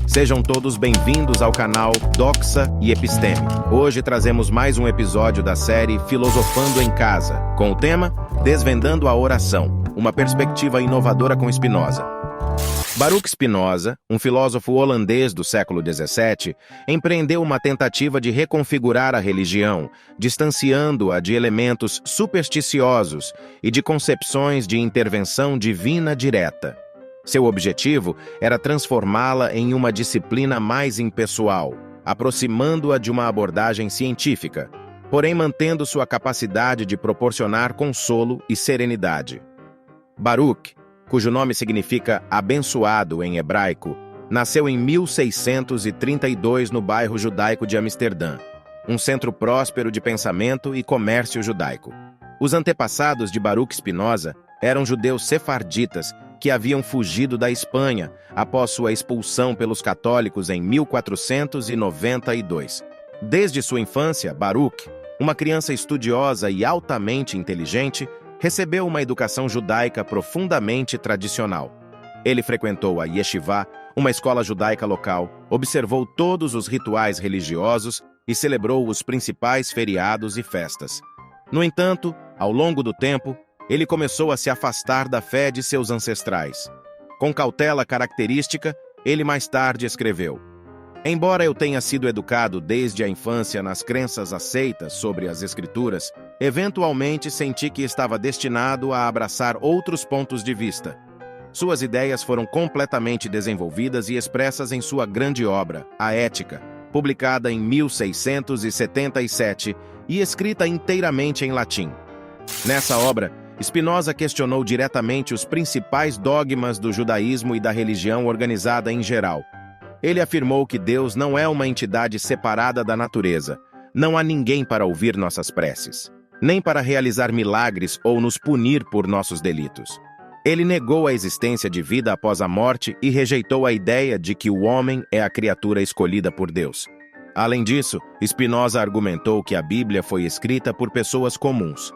Sejam todos bem-vindos ao canal Doxa e Episteme. Hoje trazemos mais um episódio da série Filosofando em Casa, com o tema Desvendando a Oração, uma perspectiva inovadora com Spinoza. Baruch Spinoza, um filósofo holandês do século XVII, empreendeu uma tentativa de reconfigurar a religião, distanciando-a de elementos supersticiosos e de concepções de intervenção divina direta. Seu objetivo era transformá-la em uma disciplina mais impessoal, aproximando-a de uma abordagem científica, porém mantendo sua capacidade de proporcionar consolo e serenidade. Baruch, cujo nome significa abençoado em hebraico, nasceu em 1632 no bairro judaico de Amsterdã, um centro próspero de pensamento e comércio judaico. Os antepassados de Baruch Spinoza eram judeus sefarditas que haviam fugido da Espanha após sua expulsão pelos católicos em 1492. Desde sua infância, Baruch, uma criança estudiosa e altamente inteligente, recebeu uma educação judaica profundamente tradicional. Ele frequentou a Yeshivá, uma escola judaica local, observou todos os rituais religiosos e celebrou os principais feriados e festas. No entanto, ao longo do tempo, ele começou a se afastar da fé de seus ancestrais. Com cautela característica, ele mais tarde escreveu: "Embora eu tenha sido educado desde a infância nas crenças aceitas sobre as Escrituras, eventualmente senti que estava destinado a abraçar outros pontos de vista. Suas ideias foram completamente desenvolvidas e expressas em sua grande obra, A Ética, publicada em 1677 e escrita inteiramente em latim. Nessa obra, Spinoza questionou diretamente os principais dogmas do judaísmo e da religião organizada em geral. Ele afirmou que Deus não é uma entidade separada da natureza. Não há ninguém para ouvir nossas preces, nem para realizar milagres ou nos punir por nossos delitos. Ele negou a existência de vida após a morte e rejeitou a ideia de que o homem é a criatura escolhida por Deus. Além disso, Spinoza argumentou que a Bíblia foi escrita por pessoas comuns.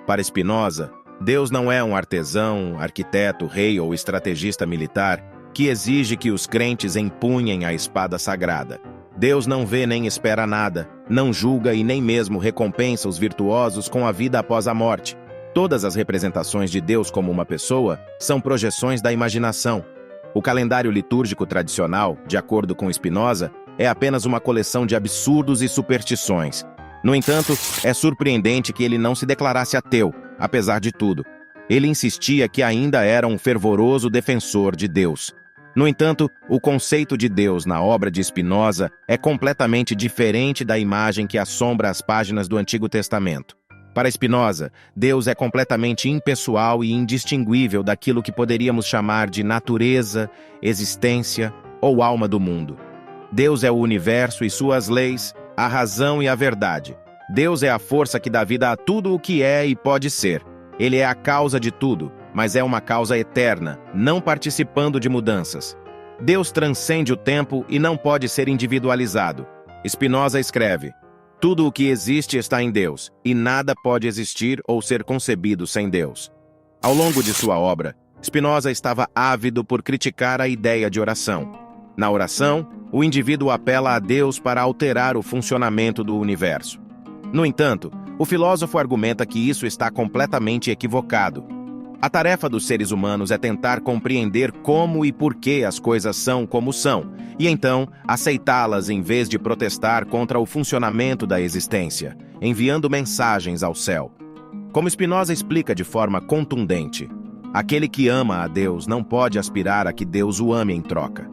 Para Spinoza, Deus não é um artesão, arquiteto, rei ou estrategista militar que exige que os crentes empunhem a espada sagrada. Deus não vê nem espera nada, não julga e nem mesmo recompensa os virtuosos com a vida após a morte. Todas as representações de Deus como uma pessoa são projeções da imaginação. O calendário litúrgico tradicional, de acordo com Spinoza, é apenas uma coleção de absurdos e superstições. No entanto, é surpreendente que ele não se declarasse ateu, apesar de tudo. Ele insistia que ainda era um fervoroso defensor de Deus. No entanto, o conceito de Deus na obra de Spinoza é completamente diferente da imagem que assombra as páginas do Antigo Testamento. Para Spinoza, Deus é completamente impessoal e indistinguível daquilo que poderíamos chamar de natureza, existência ou alma do mundo. Deus é o universo e suas leis, a razão e a verdade. Deus é a força que dá vida a tudo o que é e pode ser. Ele é a causa de tudo, mas é uma causa eterna, não participando de mudanças. Deus transcende o tempo e não pode ser individualizado. Spinoza escreve: "Tudo o que existe está em Deus, e nada pode existir ou ser concebido sem Deus." Ao longo de sua obra, Spinoza estava ávido por criticar a ideia de oração. Na oração, o indivíduo apela a Deus para alterar o funcionamento do universo. No entanto, o filósofo argumenta que isso está completamente equivocado. A tarefa dos seres humanos é tentar compreender como e por que as coisas são como são, e então aceitá-las em vez de protestar contra o funcionamento da existência, enviando mensagens ao céu. Como Spinoza explica de forma contundente, aquele que ama a Deus não pode aspirar a que Deus o ame em troca.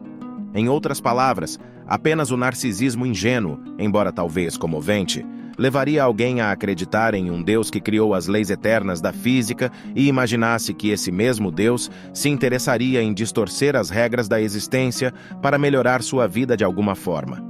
Em outras palavras, apenas o narcisismo ingênuo, embora talvez comovente, levaria alguém a acreditar em um Deus que criou as leis eternas da física e imaginasse que esse mesmo Deus se interessaria em distorcer as regras da existência para melhorar sua vida de alguma forma.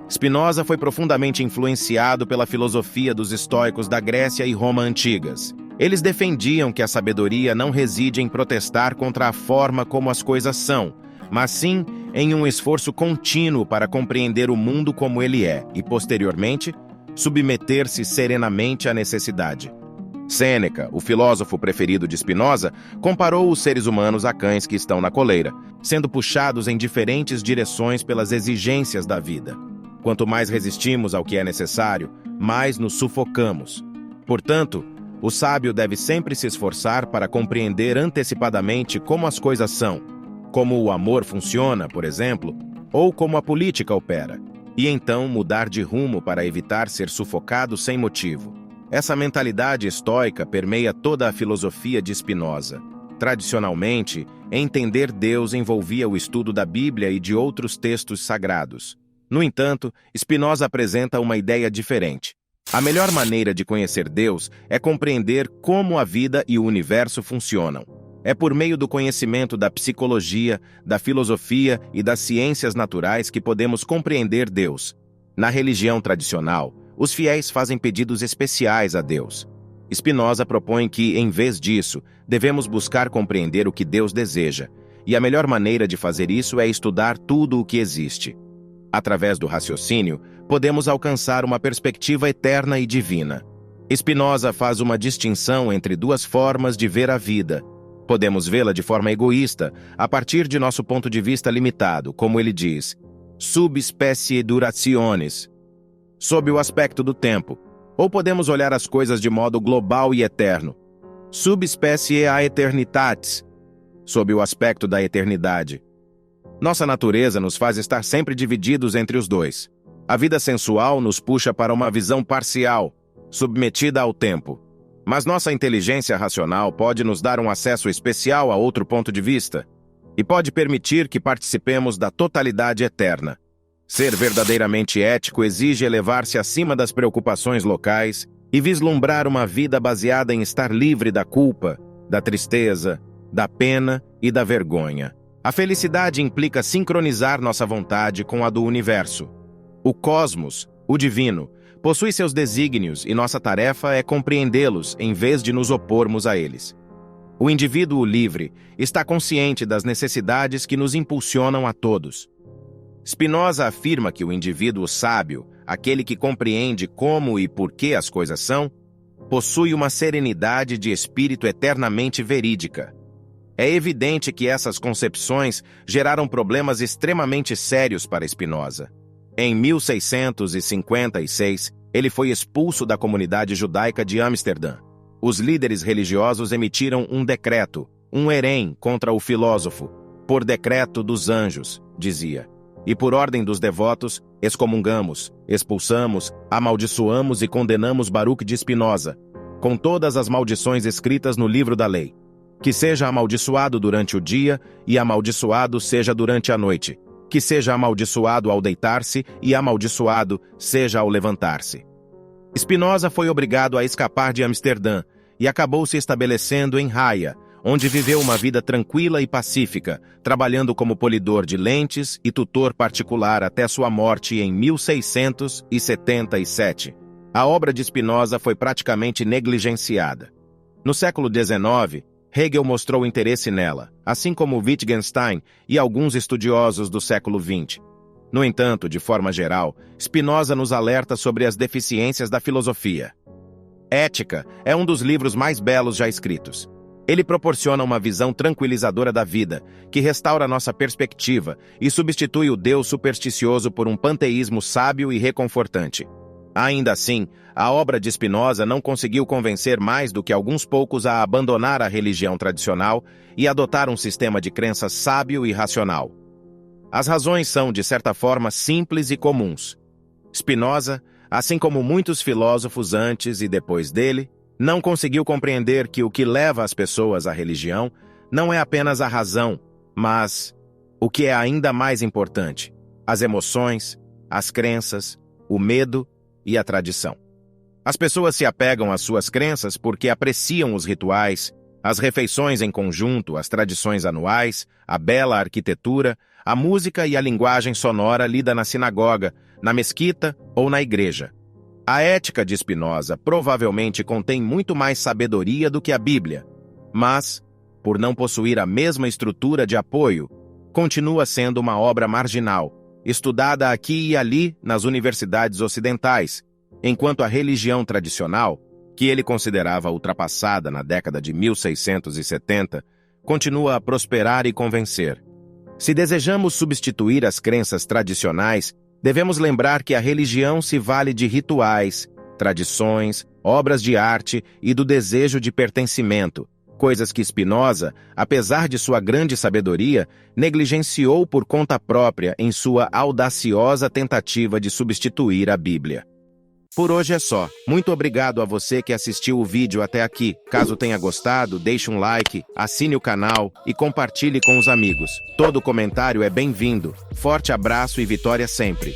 Spinoza foi profundamente influenciado pela filosofia dos estoicos da Grécia e Roma antigas. Eles defendiam que a sabedoria não reside em protestar contra a forma como as coisas são, mas sim em um esforço contínuo para compreender o mundo como ele é e, posteriormente, submeter-se serenamente à necessidade. Sêneca, o filósofo preferido de Spinoza, comparou os seres humanos a cães que estão na coleira, sendo puxados em diferentes direções pelas exigências da vida. Quanto mais resistimos ao que é necessário, mais nos sufocamos. Portanto, o sábio deve sempre se esforçar para compreender antecipadamente como as coisas são, como o amor funciona, por exemplo, ou como a política opera, e então mudar de rumo para evitar ser sufocado sem motivo. Essa mentalidade estoica permeia toda a filosofia de Spinoza. Tradicionalmente, entender Deus envolvia o estudo da Bíblia e de outros textos sagrados. No entanto, Spinoza apresenta uma ideia diferente. A melhor maneira de conhecer Deus é compreender como a vida e o universo funcionam. É por meio do conhecimento da psicologia, da filosofia e das ciências naturais que podemos compreender Deus. Na religião tradicional, os fiéis fazem pedidos especiais a Deus. Spinoza propõe que, em vez disso, devemos buscar compreender o que Deus deseja, e a melhor maneira de fazer isso é estudar tudo o que existe. Através do raciocínio, podemos alcançar uma perspectiva eterna e divina. Spinoza faz uma distinção entre duas formas de ver a vida. Podemos vê-la de forma egoísta, a partir de nosso ponto de vista limitado, como ele diz, sub specie durationis, sob o aspecto do tempo, ou podemos olhar as coisas de modo global e eterno, sub specie aeternitatis, sob o aspecto da eternidade. Nossa natureza nos faz estar sempre divididos entre os dois. A vida sensual nos puxa para uma visão parcial, submetida ao tempo. Mas nossa inteligência racional pode nos dar um acesso especial a outro ponto de vista e pode permitir que participemos da totalidade eterna. Ser verdadeiramente ético exige elevar-se acima das preocupações locais e vislumbrar uma vida baseada em estar livre da culpa, da tristeza, da pena e da vergonha. A felicidade implica sincronizar nossa vontade com a do universo. O cosmos, o divino, possui seus desígnios e nossa tarefa é compreendê-los em vez de nos opormos a eles. O indivíduo livre está consciente das necessidades que nos impulsionam a todos. Spinoza afirma que o indivíduo sábio, aquele que compreende como e por que as coisas são, possui uma serenidade de espírito eternamente verídica. É evidente que essas concepções geraram problemas extremamente sérios para Spinoza. Em 1656, ele foi expulso da comunidade judaica de Amsterdã. Os líderes religiosos emitiram um decreto, um herém contra o filósofo, por decreto dos anjos, dizia. E por ordem dos devotos, excomungamos, expulsamos, amaldiçoamos e condenamos Baruch de Spinoza, com todas as maldições escritas no livro da lei. Que seja amaldiçoado durante o dia e amaldiçoado seja durante a noite. Que seja amaldiçoado ao deitar-se e amaldiçoado seja ao levantar-se. Spinoza foi obrigado a escapar de Amsterdã e acabou se estabelecendo em Haia, onde viveu uma vida tranquila e pacífica, trabalhando como polidor de lentes e tutor particular até sua morte em 1677. A obra de Spinoza foi praticamente negligenciada. No século XIX, Hegel mostrou interesse nela, assim como Wittgenstein e alguns estudiosos do século XX. No entanto, de forma geral, Spinoza nos alerta sobre as deficiências da filosofia. Ética é um dos livros mais belos já escritos. Ele proporciona uma visão tranquilizadora da vida, que restaura nossa perspectiva e substitui o Deus supersticioso por um panteísmo sábio e reconfortante. Ainda assim, a obra de Spinoza não conseguiu convencer mais do que alguns poucos a abandonar a religião tradicional e adotar um sistema de crenças sábio e racional. As razões são, de certa forma, simples e comuns. Spinoza, assim como muitos filósofos antes e depois dele, não conseguiu compreender que o que leva as pessoas à religião não é apenas a razão, mas, o que é ainda mais importante, as emoções, as crenças, o medo e a tradição. As pessoas se apegam às suas crenças porque apreciam os rituais, as refeições em conjunto, as tradições anuais, a bela arquitetura, a música e a linguagem sonora lida na sinagoga, na mesquita ou na igreja. A ética de Spinoza provavelmente contém muito mais sabedoria do que a Bíblia, mas, por não possuir a mesma estrutura de apoio, continua sendo uma obra marginal, estudada aqui e ali nas universidades ocidentais, enquanto a religião tradicional, que ele considerava ultrapassada na década de 1670, continua a prosperar e convencer. Se desejamos substituir as crenças tradicionais, devemos lembrar que a religião se vale de rituais, tradições, obras de arte e do desejo de pertencimento, coisas que Spinoza, apesar de sua grande sabedoria, negligenciou por conta própria em sua audaciosa tentativa de substituir a Bíblia. Por hoje é só. Muito obrigado a você que assistiu o vídeo até aqui. Caso tenha gostado, deixe um like, assine o canal e compartilhe com os amigos. Todo comentário é bem-vindo. Forte abraço e vitória sempre!